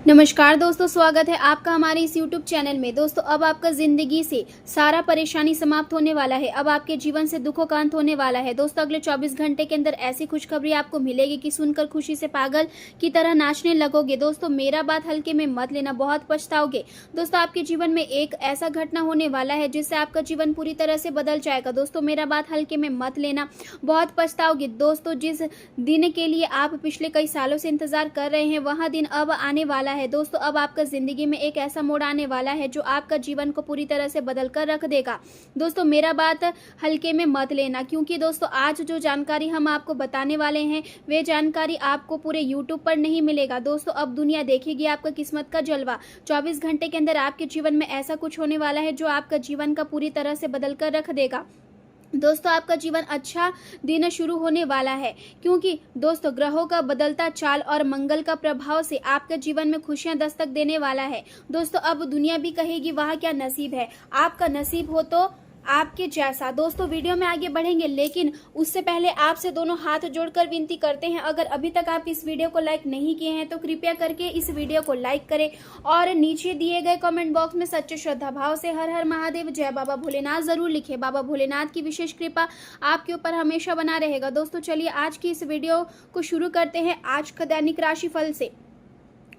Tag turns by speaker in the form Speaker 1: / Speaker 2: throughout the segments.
Speaker 1: नमस्कार दोस्तों, स्वागत है आपका हमारे इस YouTube चैनल में। दोस्तों, अब आपका ज़िंदगी से सारा परेशानी समाप्त होने वाला है। अब आपके जीवन से दुखों का अंत होने वाला है। दोस्तों, अगले 24 घंटे के अंदर ऐसी खुशखबरी आपको मिलेगी कि सुनकर खुशी से पागल की तरह नाचने लगोगे। दोस्तों, मेरा बात हल्के में मत लेना, बहुत पछताओगे। दोस्तों, आपके जीवन में एक ऐसा घटना होने वाला है जिससे आपका जीवन पूरी तरह से बदल जाएगा। दोस्तों, मेरा बात हल्के में मत लेना, बहुत पछताओगे। दोस्तों, जिस दिन के लिए आप पिछले कई सालों से इंतजार कर रहे हैं, वह दिन अब आने वाला है। दोस्तों, अब आपका जिंदगी में एक ऐसा मोड़ आने वाला है जो आपका जीवन को पूरी तरह से बदल कर रख देगा। दोस्तों, मेरा बात हल्के में मत लेना, क्योंकि दोस्तों आज जो जानकारी हम आपको बताने वाले हैं वे जानकारी आपको पूरे YouTube पर नहीं मिलेगा। दोस्तों, अब दुनिया देखेगी आपका किस्मत का जलवा। 24 घंटे के अंदर आपके जीवन में ऐसा कुछ होने वाला है जो आपका जीवन का पूरी तरह से बदल कर रख देगा। दोस्तों, आपका जीवन अच्छा दिन शुरू होने वाला है, क्योंकि दोस्तों ग्रहों का बदलता चाल और मंगल का प्रभाव से आपके जीवन में खुशियां दस्तक देने वाला है। दोस्तों, अब दुनिया भी कहेगी वाह क्या नसीब है, आपका नसीब हो तो आपके जैसा। दोस्तों, वीडियो में आगे बढ़ेंगे, लेकिन उससे पहले आपसे दोनों हाथ जोड़कर विनती करते हैं, अगर अभी तक आप इस वीडियो को लाइक नहीं किए हैं तो कृपया करके इस वीडियो को लाइक करें और नीचे दिए गए कमेंट बॉक्स में सच्चे श्रद्धा भाव से हर हर महादेव जय बाबा भोलेनाथ जरूर लिखें। बाबा भोलेनाथ की विशेष कृपा आपके ऊपर हमेशा बना रहेगा। दोस्तों, चलिए आज की इस वीडियो को शुरू करते हैं आज का दैनिक राशिफल से।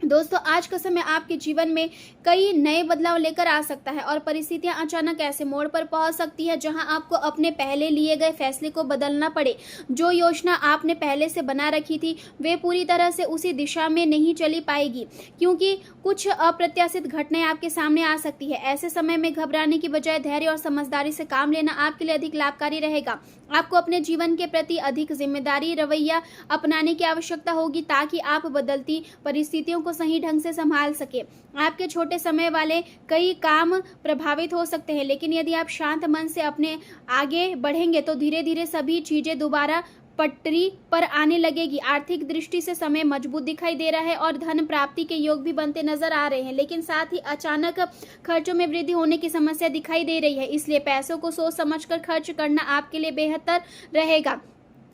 Speaker 1: दोस्तों, आज का समय आपके जीवन में कई नए बदलाव लेकर आ सकता है और परिस्थितियां अचानक ऐसे मोड़ पर पहुंच सकती है जहां आपको अपने पहले लिए गए फैसले को बदलना पड़े। जो योजना आपने पहले से बना रखी थी वे पूरी तरह से उसी दिशा में नहीं चली पाएगी, क्योंकि कुछ अप्रत्याशित घटनाएं आपके सामने आ सकती है। ऐसे समय में घबराने की बजाय धैर्य और समझदारी से काम लेना आपके लिए अधिक लाभकारी रहेगा। आपको अपने जीवन के प्रति अधिक जिम्मेदारी रवैया अपनाने की आवश्यकता होगी ताकि आप बदलती परिस्थितियों को सही ढंग से संभाल सके। आपके छोटे समय वाले कई काम प्रभावित हो सकते हैं, लेकिन यदि आप शांत मन से अपने आगे बढ़ेंगे तो धीरे धीरे सभी चीजें दोबारा पटरी पर आने लगेगी। आर्थिक दृष्टि से समय मजबूत दिखाई दे रहा है और धन प्राप्ति के योग भी बनते नजर आ रहे हैं, लेकिन साथ ही अचानक खर्चों में वृद्धि होने की समस्या दिखाई दे रही है। इसलिए पैसों को सोच समझकर खर्च करना आपके लिए बेहतर रहेगा।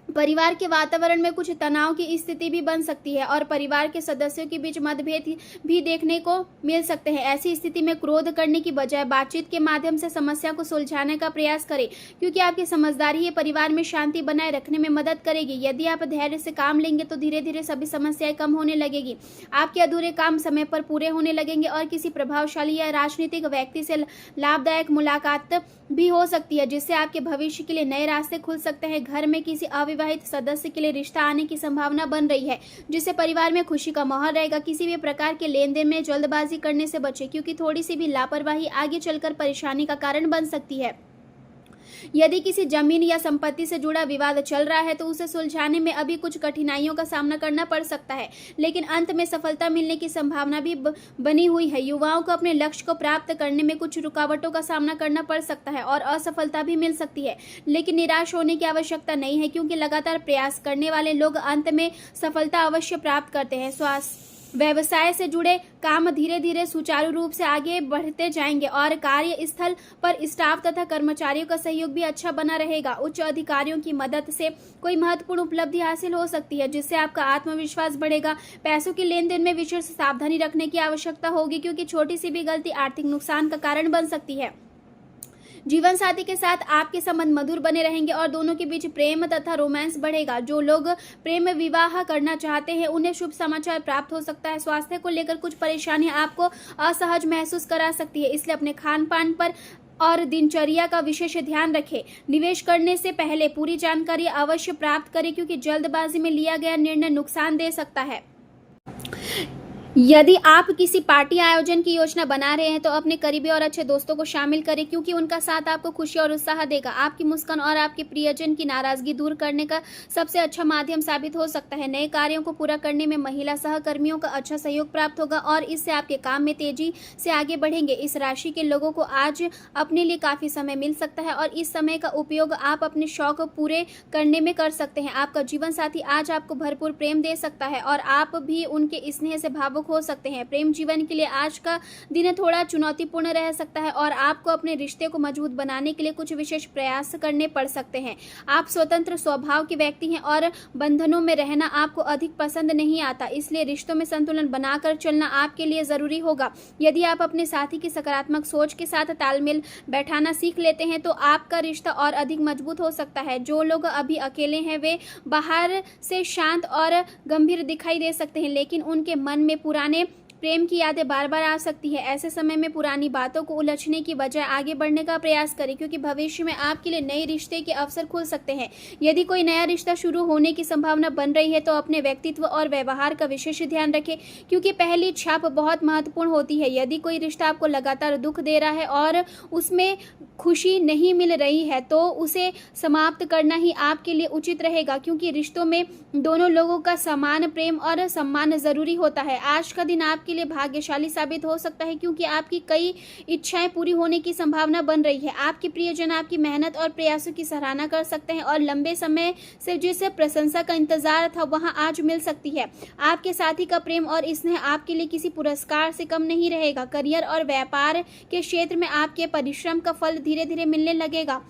Speaker 1: परिवार के वातावरण में कुछ तनाव की स्थिति भी बन सकती है और परिवार के सदस्यों के बीच मतभेद भी देखने को मिल सकते हैं। ऐसी स्थिति में क्रोध करने की बजाय बातचीत के माध्यम से समस्या को सुलझाने का प्रयास करें, क्योंकि आपकी समझदारी ही परिवार में शांति बनाए रखने में मदद करेगी। यदि आप धैर्य से काम लेंगे तो धीरे धीरे सभी समस्याएं कम होने लगेगी। आपके अधूरे काम समय पर पूरे होने लगेंगे और किसी प्रभावशाली या राजनीतिक व्यक्ति से लाभदायक मुलाकात भी हो सकती है, जिससे आपके भविष्य के लिए नए रास्ते खुल सकते हैं। घर में किसी अविवाहित सदस्य के लिए रिश्ता आने की संभावना बन रही है, जिससे परिवार में खुशी का माहौल रहेगा। किसी भी प्रकार के लेन देन में जल्दबाजी करने से बचें, क्योंकि थोड़ी सी भी लापरवाही आगे चलकर परेशानी का कारण बन सकती है। यदि किसी जमीन या संपत्ति से जुड़ा विवाद चल रहा है तो उसे सुलझाने में अभी कुछ कठिनाइयों का सामना करना पड़ सकता है, लेकिन अंत में सफलता मिलने की संभावना भी बनी हुई है। युवाओं को अपने लक्ष्य को प्राप्त करने में कुछ रुकावटों का सामना करना पड़ सकता है और असफलता भी मिल सकती है, लेकिन निराश होने की आवश्यकता नहीं है, क्योंकि लगातार प्रयास करने वाले लोग अंत में सफलता अवश्य प्राप्त करते हैं। स्वास्थ्य व्यवसाय से जुड़े काम धीरे धीरे सुचारू रूप से आगे बढ़ते जाएंगे और कार्यस्थल पर स्टाफ तथा कर्मचारियों का सहयोग भी अच्छा बना रहेगा। उच्च अधिकारियों की मदद से कोई महत्वपूर्ण उपलब्धि हासिल हो सकती है, जिससे आपका आत्मविश्वास बढ़ेगा। पैसों के लेन देन में विशेष सावधानी रखने की आवश्यकता होगी, क्योंकि छोटी सी भी गलती आर्थिक नुकसान का कारण बन सकती है। जीवन साथी के साथ आपके संबंध मधुर बने रहेंगे और दोनों के बीच प्रेम तथा रोमांस बढ़ेगा। जो लोग प्रेम विवाह करना चाहते हैं उन्हें शुभ समाचार प्राप्त हो सकता है। स्वास्थ्य को लेकर कुछ परेशानियां आपको असहज महसूस करा सकती है, इसलिए अपने खान पान पर और दिनचर्या का विशेष ध्यान रखें। निवेश करने से पहले पूरी जानकारी अवश्य प्राप्त करें, क्योंकि जल्दबाजी में लिया गया निर्णय नुकसान दे सकता है। यदि आप किसी पार्टी आयोजन की योजना बना रहे हैं तो अपने करीबी और अच्छे दोस्तों को शामिल करें, क्योंकि उनका साथ आपको खुशी और उत्साह देगा। आपकी मुस्कान और आपके प्रियजन की नाराजगी दूर करने का सबसे अच्छा माध्यम साबित हो सकता है। नए कार्यों को पूरा करने में महिला सहकर्मियों का अच्छा सहयोग प्राप्त होगा और इससे आपके काम में तेजी से आगे बढ़ेंगे। इस राशि के लोगों को आज अपने लिए काफी समय मिल सकता है और इस समय का उपयोग आप अपने शौक पूरे करने में कर सकते हैं। आपका जीवन साथी आज आपको भरपूर प्रेम दे सकता है और आप भी उनके स्नेह से भावुक भावुक हो सकते हैं। प्रेम जीवन के लिए आज का दिन थोड़ा चुनौतीपूर्ण रह सकता है और आपको अपने रिश्ते को मजबूत बनाने के लिए कुछ विशेष प्रयास करने पड़ सकते हैं। आप स्वतंत्र स्वभाव के व्यक्ति हैं और बंधनों में रहना आपको अधिक पसंद नहीं आता, इसलिए रिश्तों में संतुलन बनाकर चलना आपके लिए जरूरी होगा। यदि आप अपने साथी की सकारात्मक सोच के साथ तालमेल बैठाना सीख लेते हैं तो आपका रिश्ता और अधिक मजबूत हो सकता है। जो लोग अभी अकेले हैं वे बाहर से शांत और गंभीर दिखाई दे सकते हैं, लेकिन उनके मन में पुराने प्रेम की यादें बार बार आ सकती है। ऐसे समय में पुरानी बातों को उलझने की बजाय आगे बढ़ने का प्रयास करें, क्योंकि भविष्य में आपके लिए नए रिश्ते के अवसर खुल सकते हैं। यदि कोई नया रिश्ता शुरू होने की संभावना बन रही है तो अपने व्यक्तित्व और व्यवहार का विशेष ध्यान रखें, क्योंकि पहली छाप बहुत महत्वपूर्ण होती है। यदि कोई रिश्ता आपको लगातार दुख दे रहा है और उसमें खुशी नहीं मिल रही है तो उसे समाप्त करना ही आपके लिए उचित रहेगा, क्योंकि रिश्तों में दोनों लोगों का समान प्रेम और सम्मान जरूरी होता है। आज का दिन आपके लिए भाग्यशाली साबित हो सकता है, क्योंकि आपकी कई इच्छाएं पूरी होने की संभावना बन रही है। आपके प्रियजन आपकी मेहनत और प्रयासों की सराहना कर सकते हैं और लंबे समय से जिस प्रशंसा का इंतजार था वहां आज मिल सकती है। आपके साथी का प्रेम और स्नेह आपके लिए किसी पुरस्कार से कम नहीं रहेगा। करियर और व्यापार के क्षेत्र में आपके परिश्रम का फल धीरे धीरे मिलने लगेगा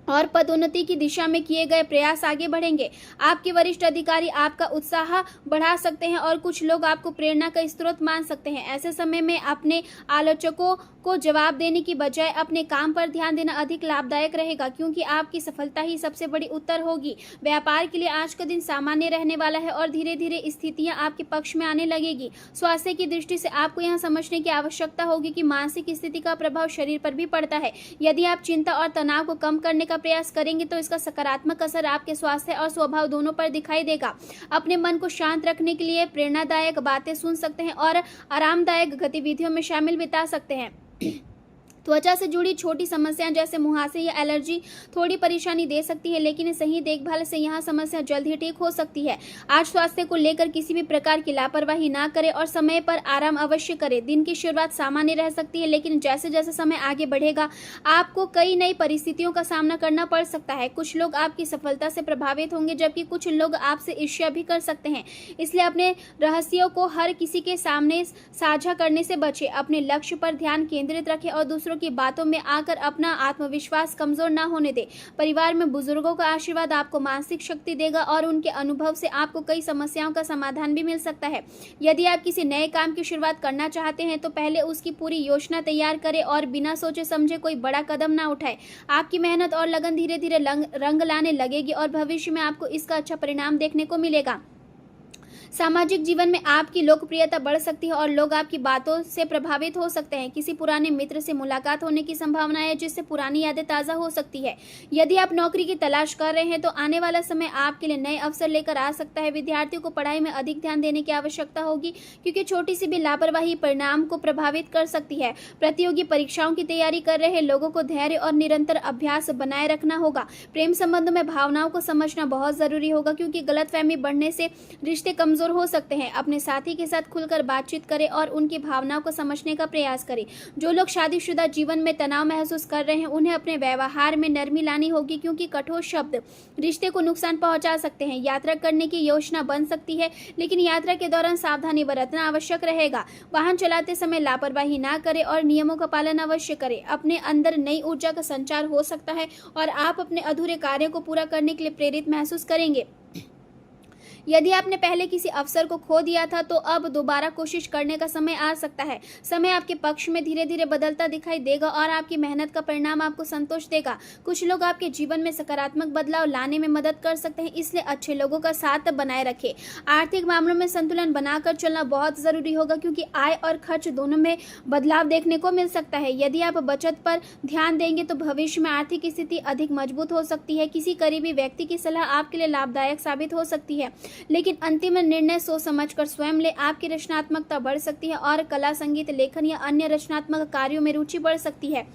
Speaker 1: और पदोन्नति की दिशा में किए गए प्रयास आगे बढ़ेंगे। आपके वरिष्ठ अधिकारी आपका उत्साह बढ़ा सकते हैं और कुछ लोग आपको प्रेरणा का स्रोत मान सकते हैं। ऐसे समय में अपने आलोचकों को जवाब देने की बजाय अपने काम पर ध्यान देना अधिक लाभदायक रहेगा, क्योंकि आपकी सफलता ही सबसे बड़ी उत्तर होगी। व्यापार के लिए आज का दिन सामान्य रहने वाला है और धीरे धीरे स्थितियां आपके पक्ष में आने लगेगी। स्वास्थ्य की दृष्टि से आपको यह समझने की आवश्यकता होगी कि मानसिक स्थिति का प्रभाव शरीर पर भी पड़ता है। यदि आप चिंता और तनाव को कम करने का प्रयास करेंगे तो इसका सकारात्मक असर आपके स्वास्थ्य और स्वभाव दोनों पर दिखाई देगा। अपने मन को शांत रखने के लिए प्रेरणादायक बातें सुन सकते हैं और आरामदायक गतिविधियों में शामिल बिता सकते हैं। त्वचा से जुड़ी छोटी समस्याएं जैसे मुहासे या एलर्जी थोड़ी परेशानी दे सकती है, लेकिन सही देखभाल से यह समस्या जल्द ही ठीक हो सकती है। आज स्वास्थ्य को लेकर किसी भी प्रकार की लापरवाही ना करें और समय पर आराम अवश्य करें। दिन की शुरुआत सामान्य रह सकती है, लेकिन जैसे जैसे समय आगे बढ़ेगा आपको कई नई परिस्थितियों का सामना करना पड़ सकता है। कुछ लोग आपकी सफलता से प्रभावित होंगे, जबकि कुछ लोग आपसे ईर्ष्या भी कर सकते हैं। इसलिए अपने रहस्यों को हर किसी के सामने साझा करने से बचें। अपने लक्ष्य पर ध्यान केंद्रित रखें और दूसरों की बातों में आकर अपना आत्मविश्वास कमजोर ना होने दे। परिवार में बुजुर्गों का आशीर्वाद आपको मानसिक शक्ति देगा और उनके अनुभव से आपको कई समस्याओं का समाधान भी मिल सकता है। यदि आप किसी नए काम की शुरुआत करना चाहते हैं तो पहले उसकी पूरी योजना तैयार करें और बिना सोचे समझे कोई बड़ा कदम ना उठाएं। आपकी मेहनत और लगन धीरे धीरे रंग लाने लगेगी और भविष्य में आपको इसका अच्छा परिणाम देखने को मिलेगा। सामाजिक जीवन में आपकी लोकप्रियता बढ़ सकती है और लोग आपकी बातों से प्रभावित हो सकते हैं। किसी पुराने मित्र से मुलाकात होने की संभावना है, जिससे पुरानी यादें ताज़ा हो सकती है। यदि आप नौकरी की तलाश कर रहे हैं तो आने वाला समय आपके लिए नए अवसर लेकर आ सकता है। विद्यार्थियों को पढ़ाई में अधिक ध्यान देने की आवश्यकता होगी, क्योंकि छोटी सी भी लापरवाही परिणाम को प्रभावित कर सकती है। प्रतियोगी परीक्षाओं की तैयारी कर रहे लोगों को धैर्य और निरंतर अभ्यास बनाए रखना होगा। प्रेम संबंधों में भावनाओं को समझना बहुत जरूरी होगा, क्योंकि गलतफहमी बढ़ने से रिश्ते कमजोर हो सकते हैं। अपने साथी के साथ खुलकर बातचीत करें और उनकी भावनाओं को समझने का प्रयास करें। जो लोग शादीशुदा जीवन में तनाव महसूस कर रहे हैं उन्हें अपने व्यवहार में नरमी लानी होगी, क्योंकि कठोर शब्द रिश्ते को नुकसान पहुंचा सकते हैं। यात्रा करने की योजना बन सकती है, लेकिन यात्रा के दौरान सावधानी बरतना आवश्यक रहेगा। वाहन चलाते समय लापरवाही ना करें और नियमों का पालन अवश्य करें। अपने अंदर नई ऊर्जा का संचार हो सकता है और आप अपने अधूरे कार्यों को पूरा करने के लिए प्रेरित महसूस करेंगे। यदि आपने पहले किसी अवसर को खो दिया था तो अब दोबारा कोशिश करने का समय आ सकता है। समय आपके पक्ष में धीरे धीरे बदलता दिखाई देगा और आपकी मेहनत का परिणाम आपको संतोष देगा। कुछ लोग आपके जीवन में सकारात्मक बदलाव लाने में मदद कर सकते हैं, इसलिए अच्छे लोगों का साथ बनाए रखें। आर्थिक मामलों में संतुलन बनाकर चलना बहुत जरूरी होगा, क्योंकि आय और खर्च दोनों में बदलाव देखने को मिल सकता है। यदि आप बचत पर ध्यान देंगे तो भविष्य में आर्थिक स्थिति अधिक मजबूत हो सकती है। किसी करीबी व्यक्ति की सलाह आपके लिए लाभदायक साबित हो सकती है, लेकिन अंतिम निर्णय सोच समझकर स्वयं ले। आपकी रचनात्मकता बढ़ सकती है और कला, संगीत, लेखन या अन्य रचनात्मक कार्यों में रुचि बढ़ सकती है।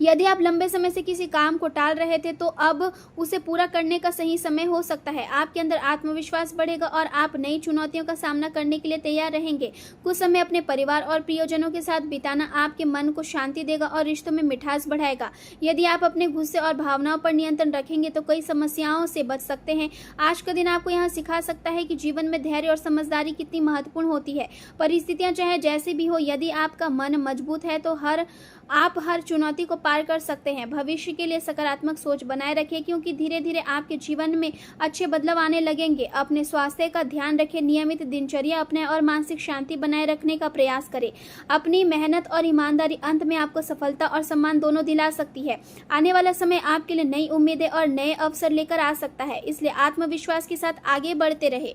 Speaker 1: यदि आप लंबे समय से किसी काम को टाल रहे थे तो अब उसे पूरा करने का सही समय हो सकता है। आपके अंदर आत्मविश्वास बढ़ेगा और आप नई चुनौतियों का सामना करने के लिए तैयार रहेंगे। कुछ समय अपने परिवार और प्रियजनों के साथ बिताना आपके मन को शांति देगा और रिश्तों में मिठास बढ़ाएगा। यदि आप अपने गुस्से और भावनाओं पर नियंत्रण रखेंगे तो कई समस्याओं से बच सकते हैं। आज का दिन आपको यहाँ सिखा सकता है कि जीवन में धैर्य और समझदारी कितनी महत्वपूर्ण होती है। परिस्थितियां चाहे जैसी भी हो, यदि आपका मन मजबूत है तो आप हर चुनौती को पार कर सकते हैं। भविष्य के लिए सकारात्मक सोच बनाए रखें क्योंकि धीरे धीरे आपके जीवन में अच्छे बदलाव आने लगेंगे। अपने स्वास्थ्य का ध्यान रखें, नियमित दिनचर्या अपनाएं और मानसिक शांति बनाए रखने का प्रयास करें। अपनी मेहनत और ईमानदारी अंत में आपको सफलता और सम्मान दोनों दिला सकती है। आने वाला समय आपके लिए नई उम्मीदें और नए अवसर लेकर आ सकता है, इसलिए आत्मविश्वास के साथ आगे बढ़ते रहे।